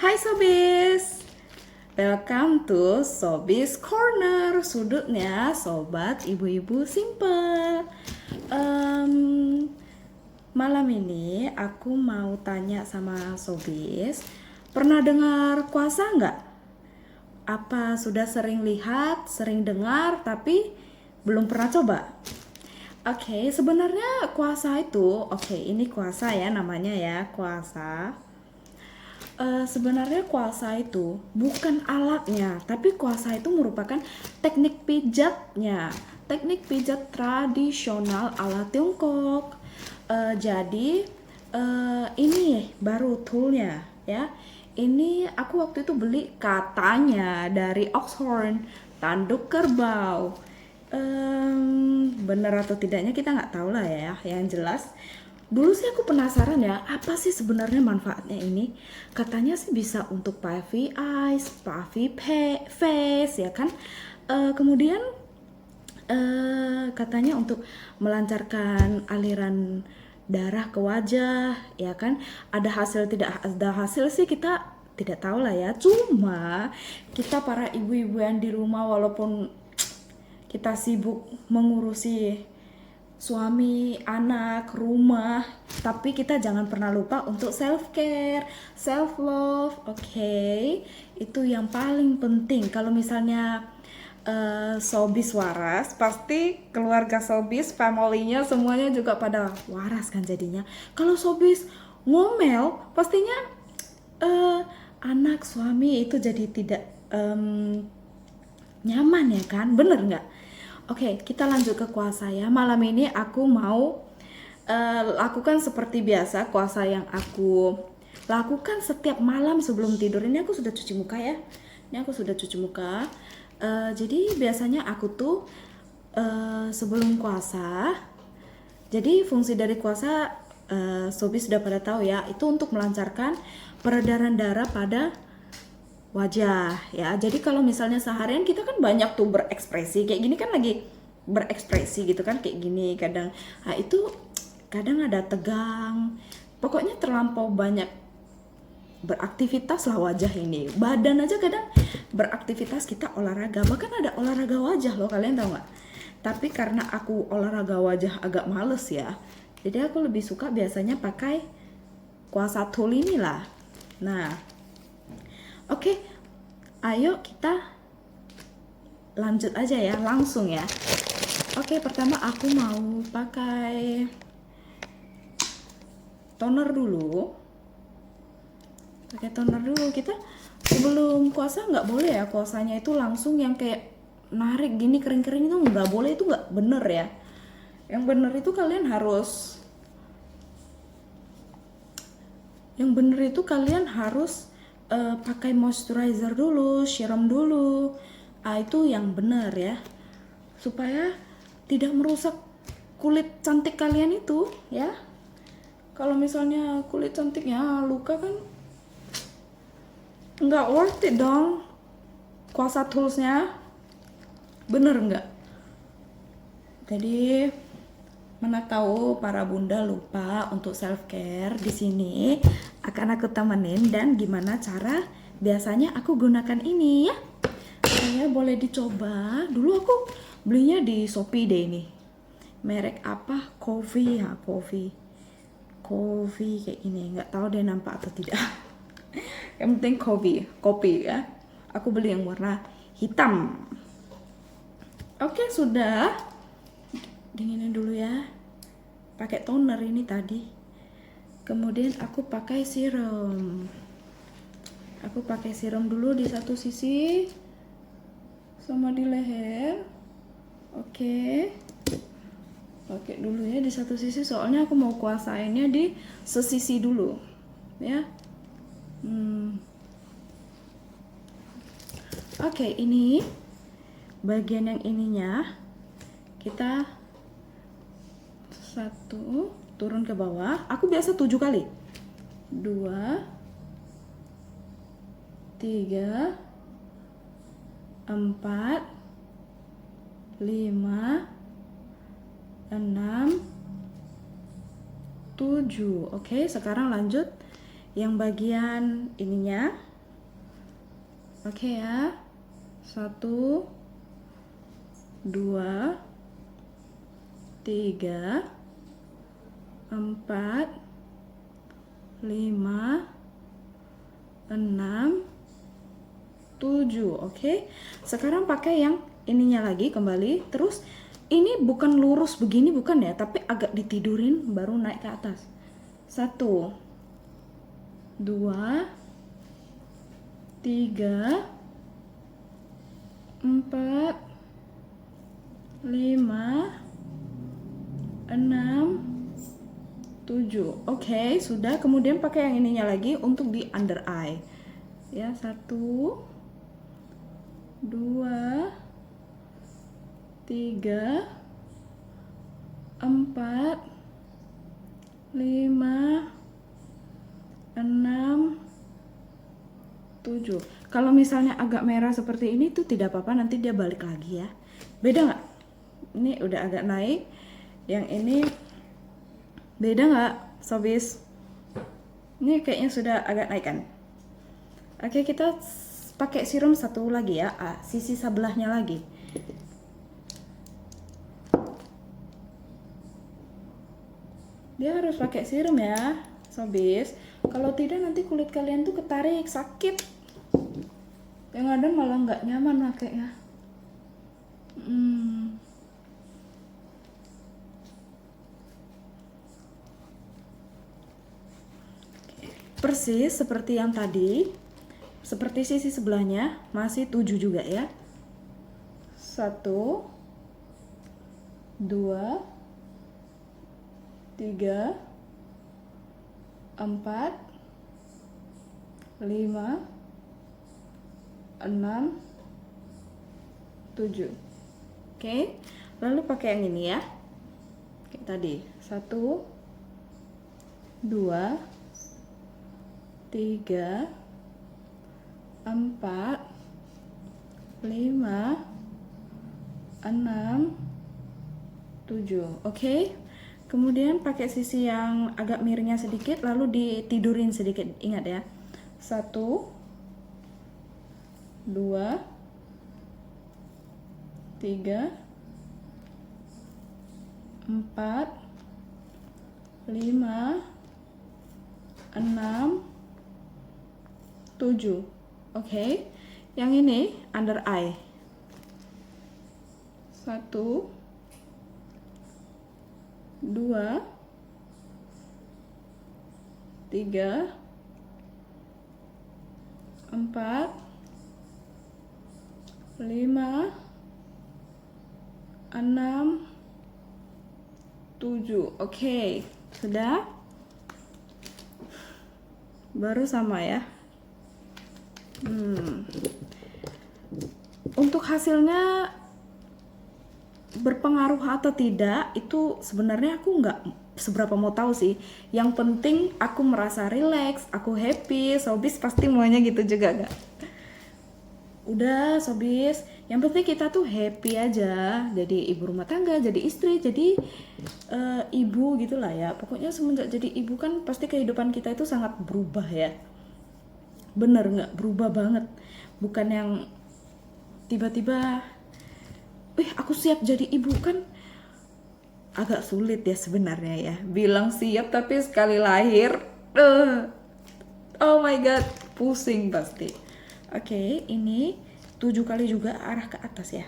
Hai Sobis, welcome to Sobis Corner, sudutnya sobat ibu-ibu simple. Em, Malam ini aku mau tanya sama Sobis, pernah dengar kuasa nggak? Apa sudah sering lihat, sering dengar, tapi belum pernah coba? Oke, sebenarnya kuasa itu, ini kuasa ya namanya ya, kuasa. Sebenarnya kuasa itu bukan alatnya, tapi kuasa itu merupakan teknik pijatnya, teknik pijat tradisional ala Tiongkok. Jadi ini baru toolnya ya. Ini aku waktu itu beli katanya dari Oxford, tanduk kerbau. Bener atau tidaknya kita nggak tahu lah ya. Yang jelas dulu sih aku penasaran ya, apa sih sebenarnya manfaatnya ini. Katanya sih bisa untuk puffy eyes, puffy face ya kan. Kemudian katanya untuk melancarkan aliran darah ke wajah ya kan. Ada hasil tidak ada hasil sih kita tidak tahu lah ya. Cuma kita para ibu-ibu yang di rumah, walaupun kita sibuk mengurusi suami, anak, rumah, tapi kita jangan pernah lupa untuk self care, self love, oke? Itu yang paling penting. Kalau misalnya Sobis waras, pasti keluarga Sobis, family-nya semuanya juga pada waras kan jadinya. Kalau Sobis ngomel, pastinya anak, suami itu jadi tidak nyaman ya kan, bener nggak? Oke, kita lanjut ke kuasa ya. Malam ini aku mau lakukan seperti biasa kuasa yang aku lakukan setiap malam sebelum tidur. Ini aku sudah cuci muka ya. Ini aku sudah cuci muka. Jadi biasanya aku tuh sebelum kuasa. Jadi fungsi dari kuasa Sobi sudah pada tahu ya. Itu untuk melancarkan peredaran darah pada wajah ya. Jadi kalau misalnya seharian kita kan banyak tuh berekspresi kayak gini, kan lagi berekspresi gitu kan kayak gini kadang. Nah, itu kadang ada tegang. Pokoknya terlampau banyak beraktivitas lah wajah ini. Badan aja kadang beraktivitas, kita olahraga. Bahkan ada olahraga wajah loh, kalian tahu nggak? Tapi karena aku olahraga wajah agak males ya. Jadi aku lebih suka biasanya pakai kuasa tool inilah. Nah, oke, ayo kita lanjut aja ya, langsung ya. Oke, pertama aku mau pakai toner dulu. Pakai toner dulu. Kita sebelum kuasa nggak boleh ya, kuasanya itu langsung yang kayak narik gini kering-kering itu nggak boleh, itu nggak bener ya. Yang bener itu kalian harus pakai moisturizer dulu, serum dulu. Itu yang benar ya, supaya tidak merusak kulit cantik kalian itu ya. Kalau misalnya kulit cantiknya luka kan nggak worth it dong kuasa toolsnya, bener nggak? Jadi mana tahu para bunda lupa untuk self care. Di sini akan aku temenin dan gimana cara biasanya aku gunakan ini ya. Saya boleh dicoba. Dulu aku belinya di Shopee deh ini. Merek apa? Coffee ya, coffee kayak ini. Nggak tahu deh nampak atau tidak. Yang penting kopi ya. Aku beli yang warna hitam. Oke, sudah. Dinginin dulu ya. Pakai toner ini tadi. Kemudian aku pakai serum. Aku pakai serum dulu di satu sisi sama di leher. Oke. Pakai dulu ya di satu sisi, soalnya aku mau kuasainnya di sesisi dulu ya. Oke, ini bagian yang ininya kita satu turun ke bawah. Aku biasa 7 kali. 2 3 4 5 6 7. Oke, sekarang lanjut yang bagian ininya Oke ya. 1, 2, 3, 4, 5, 6, 7. Oke. Sekarang pakai yang ininya lagi kembali. Terus ini bukan lurus begini, bukan ya, tapi agak ditidurin baru naik ke atas. 1, 2, 3, 4, 5, 6, 7. Oke, sudah. Kemudian pakai yang ininya lagi untuk di under eye. Ya, 1, 2, 3, 4, 5, 6, 7. Kalau misalnya agak merah seperti ini tuh tidak apa-apa, nanti dia balik lagi ya. Beda nggak? Ini udah agak naik. Yang ini beda nggak, sobis? Ini kayaknya sudah agak naik kan? Oke, kita pakai serum satu lagi ya, sisi sebelahnya lagi. Dia harus pakai serum ya, sobis. Kalau tidak nanti kulit kalian tuh ketarik, sakit. Yang ada malah nggak nyaman pakainya. Persis seperti yang tadi, seperti sisi sebelahnya, masih 7 juga ya. 1, 2, 3, 4, 5, 6, 7. Oke, lalu pakai yang ini ya. Kayak tadi. 1, 2, 3, 4, 5, 6, 7. Oke. Kemudian pakai sisi yang agak miringnya sedikit, lalu ditidurin sedikit. Ingat ya. 1, 2, 3, 4, 5, 6, 7. Oke. Yang ini under eye. 1, 2, 3, 4, 5, 6, 7. Oke, sudah. Baru sama ya. Untuk hasilnya berpengaruh atau tidak itu sebenarnya aku nggak seberapa mau tahu sih. Yang penting aku merasa relax, aku happy. Sobis pasti maunya gitu juga nggak? Udah sobis, yang penting kita tuh happy aja. Jadi ibu rumah tangga, jadi istri, jadi ibu gitulah ya. Pokoknya semenjak jadi ibu kan pasti kehidupan kita itu sangat berubah ya. Bener nggak? Berubah banget. Bukan yang tiba-tiba aku siap jadi ibu, kan agak sulit ya sebenarnya ya. Bilang siap tapi sekali lahir, oh my god, pusing pasti. Oke, ini 7 kali juga arah ke atas ya.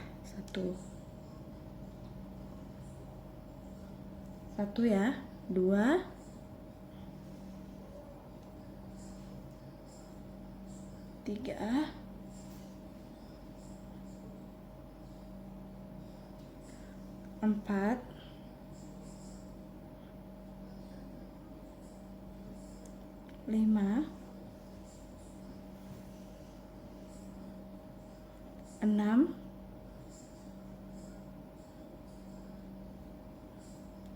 1 ya, 2, 3, 4, 5, 6,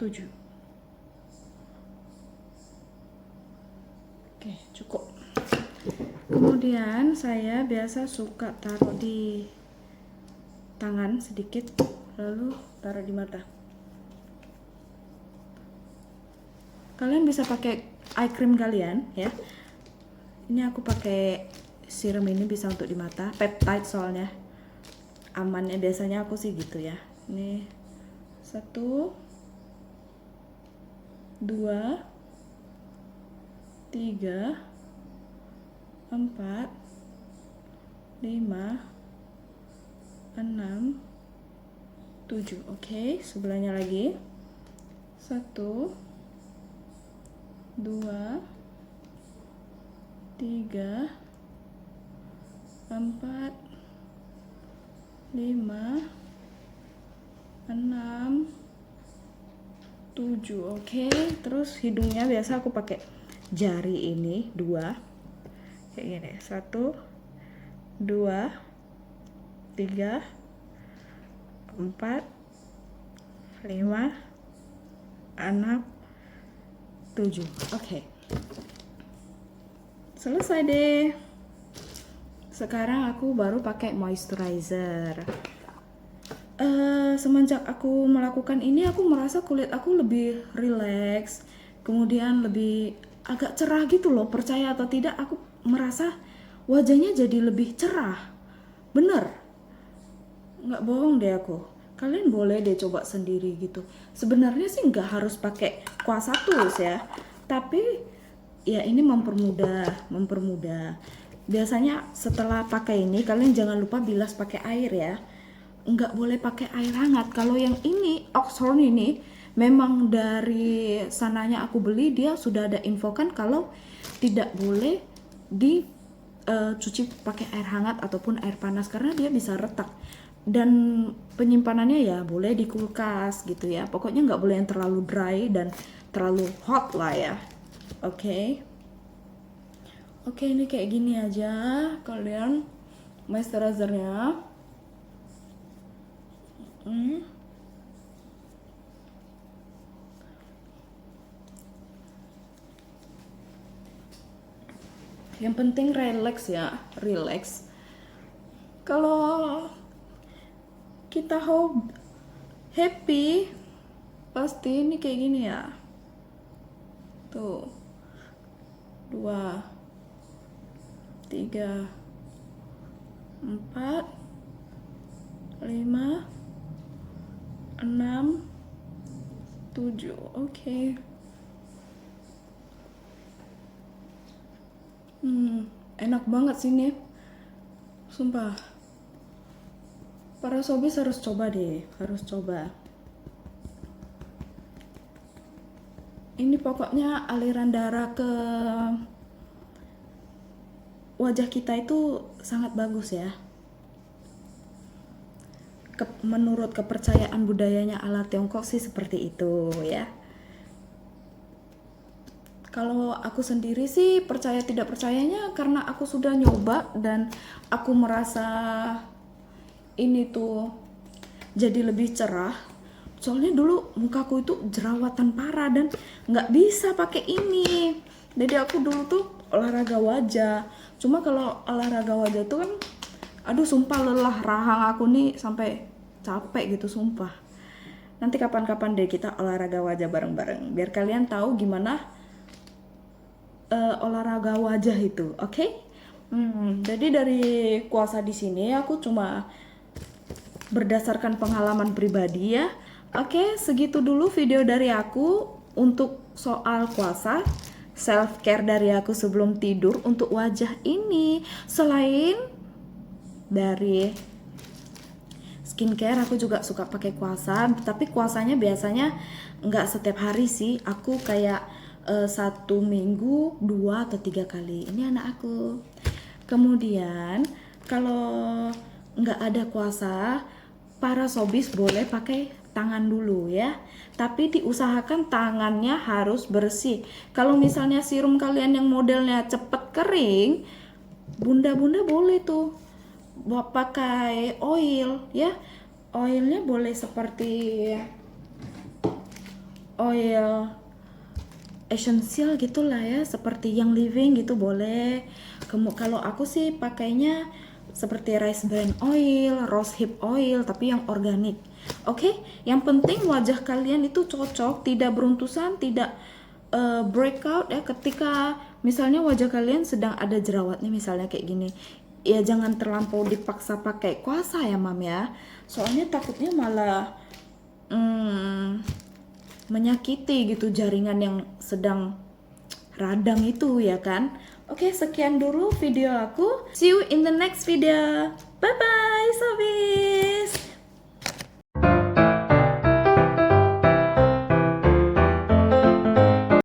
7. Oke, cukup. Kemudian saya biasa suka taruh di tangan sedikit, lalu taruh di mata. Kalian bisa pakai eye cream kalian ya. Ini aku pakai serum ini bisa untuk di mata, peptide soalnya amannya, biasanya aku sih gitu ya. Ini 1 2 3 4 5 6 7. Oke, sebelahnya lagi 1 2 3 4 5 6 7. Oke, terus hidungnya biasa aku pakai jari ini 2 kayak gini, 1 2 3 4 5 6 7. Oke, selesai deh. Sekarang aku baru pakai moisturizer. Semenjak aku melakukan ini, aku merasa kulit aku lebih rileks, kemudian lebih agak cerah gitu loh. Percaya atau tidak, aku merasa wajahnya jadi lebih cerah. Bener, nggak bohong deh aku. Kalian boleh deh coba sendiri gitu. Sebenarnya sih nggak harus pakai Kuasa Tools ya, tapi ya ini mempermudah. Biasanya setelah pakai ini, kalian jangan lupa bilas pakai air ya. Nggak boleh pakai air hangat. Kalau yang ini Oxhorn ini memang dari sananya aku beli, dia sudah ada infokan kalau tidak boleh dicuci pakai air hangat ataupun air panas karena dia bisa retak. Dan penyimpanannya ya boleh di kulkas gitu ya. Pokoknya nggak boleh yang terlalu dry dan terlalu hot lah ya. Oke, ini kayak gini aja kalian moisturizernya. Yang penting relax ya, relax. Kalau kita happy, pasti ini kayak gini ya. Tuh, 2 3 4 5 6 7. Oke. Enak banget sih nih, sumpah. Para sobis harus coba deh, harus coba. Ini pokoknya aliran darah ke wajah kita itu sangat bagus ya. Menurut kepercayaan budayanya ala Tiongkok sih seperti itu ya. Kalau aku sendiri sih percaya tidak percayanya karena aku sudah nyoba dan aku merasa ini tuh jadi lebih cerah. Soalnya dulu mukaku itu jerawatan parah dan nggak bisa pakai ini. Jadi aku dulu tuh olahraga wajah. Cuma kalau olahraga wajah tuh kan, aduh sumpah lelah, rahang aku nih sampai capek gitu sumpah. Nanti kapan-kapan deh kita olahraga wajah bareng-bareng biar kalian tahu gimana olahraga wajah itu, oke? Jadi dari kuasa di sini aku cuma berdasarkan pengalaman pribadi ya. Oke, segitu dulu video dari aku untuk soal kuasa. Self care dari aku sebelum tidur untuk wajah ini. Selain dari skincare, aku juga suka pakai kuasa, tapi kuasanya biasanya nggak setiap hari sih. Aku kayak 1 minggu 2 atau 3 kali. Ini anak aku. Kemudian kalau nggak ada kuasa, para sobis boleh pakai tangan dulu ya, tapi diusahakan tangannya harus bersih. Kalau misalnya serum kalian yang modelnya cepet kering, bunda-bunda boleh tuh buat pakai oil ya. Oilnya boleh seperti oil essential gitulah ya, seperti yang living gitu boleh. Kalau aku sih pakainya seperti rice bran oil, rose hip oil, tapi yang organik. Oke, yang penting wajah kalian itu cocok, tidak beruntusan, tidak breakout ya, ketika misalnya wajah kalian sedang ada jerawat nih misalnya kayak gini, ya jangan terlampau dipaksa pakai kuasa ya mam ya, soalnya takutnya malah menyakiti gitu jaringan yang sedang radang itu ya kan. Oke, sekian dulu video aku, see you in the next video, bye bye Sobi.